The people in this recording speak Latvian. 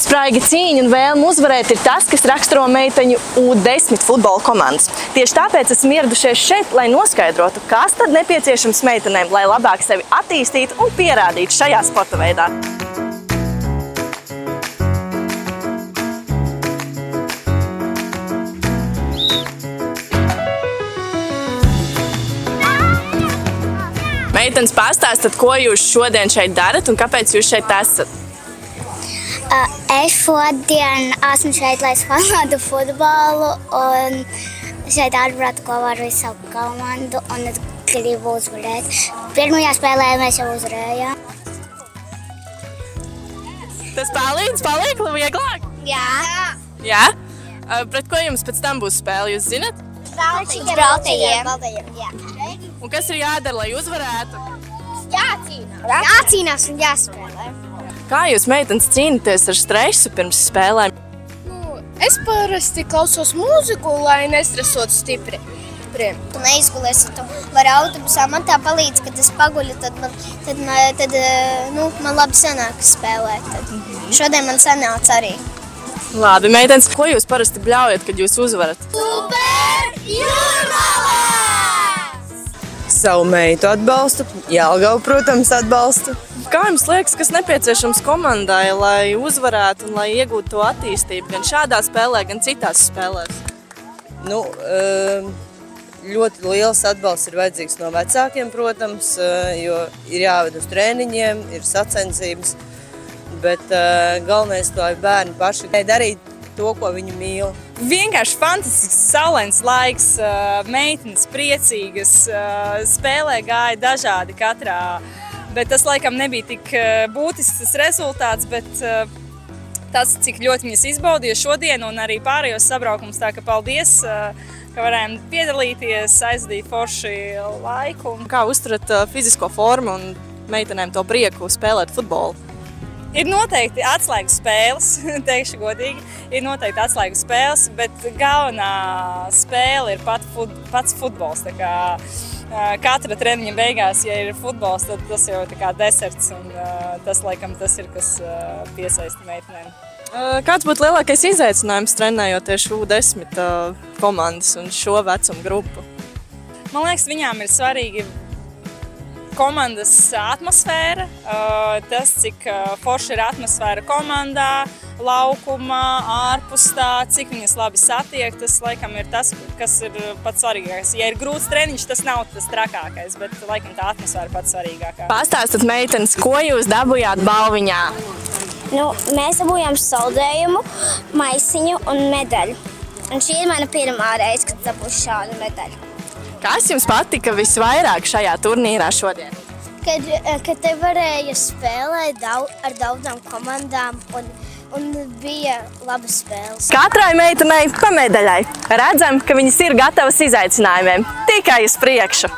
Spraiga cīņa un vēlme uzvarēt ir tas, kas raksturo meiteņu U10 futbola komandas. Tieši tāpēc esam ieradušies šeit, lai noskaidrotu, kas tad nepieciešams meitenēm, lai labāk sevi attīstītu un pierādītu šajā sporta veidā. Meitenes, pastāstat, ko jūs šodien šeit darat un kāpēc jūs šeit esat? Es šodien esmu šeit, lai spēlētu futbolu un šeit atbraucu kopā ar visu komandu un es gribu uzvarēt. Pirmajā spēlē mēs jau uzvarējām. Tas paliek vieglāk? Jā. Jā? Pret ko jums pēc tam būs spēle, jūs zinat? Baltajiem. Jā. Un kas ir jādara, lai uzvarētu? Jācīnās un jāspēlē. Kā jūs, meitenes, cīnāties ar stresu pirms spēlēm? Es parasti klausos mūziku, lai nestresotu stipri. Tu neizgulies, tu vari autobusā, man tā palīdz, kad es paguļu, tad man labi sanāk spēlēt. Šodien man sanāca arī. Labi, meitenes, ko jūs parasti bļaujat, kad jūs uzvarat? Super Jūrmalās! Savu meitu atbalstu, Jelgavu, protams, atbalstu. Kā jums liekas, kas nepieciešams komandai, lai uzvarētu un lai iegūtu to attīstību gan šādā spēlē, gan citās spēlēs? Ļoti liels atbalsts ir vajadzīgs no vecākiem, protams, jo ir jāved uz trēniņiem, ir sacensības, bet galvenais to ir bērni paši darīt to, ko viņi mīl. Vienkārši fantastisks, saulains laiks, meitenes priecīgas, spēlē gāja dažādi katrā. Bet tas laikam nebija tik būtisks tas rezultāts, bet tas, cik ļoti viņas izbaudīja šodien un arī pārējos sabraukums. Tā ka paldies, ka varējām piedalīties, aizdīt forši laiku. Kā uzturat fizisko formu un meitenēm to prieku spēlēt futbolu? Ir noteikti atslēgu spēles, teikšu godīgi, ir noteikti atslēgu spēles, bet galvenā spēle ir pats futbols. Tā kā katra treniņa beigās, ja ir futbols, tad tas jau tā kā deserts un tas laikam tas ir, kas piesaista meitenēm. Kāds būtu lielākais izaicinājums trenējoties U10 komandas un šo vecumu grupu? Man liekas, viņām ir svarīgi komandas atmosfēra, tas, cik forši ir atmosfēra komandā, laukumā, ārpus tā, cik viņas labi satiek, tas laikam ir tas, kas ir pats svarīgākais. Ja ir grūts treniņš, tas nav tas trakākais, bet laikam tā atmosfēra ir pats svarīgākā. Pastāstat, meitenes, ko jūs dabūjāt balviņā? Mēs dabūjām saldējumu, maisiņu un medaļu. Un šī ir mana pirmā reize, kad dabūšu šādu medaļu. Kas jums patika visvairāk šajā turnīrā šodien? Kad te varēja spēlēt ar daudzām komandām un bija labas spēles. Katrai meitenei pa medaļai. Redzam, ka viņas ir gatavas izaicinājumiem. Tikai uz priekšu!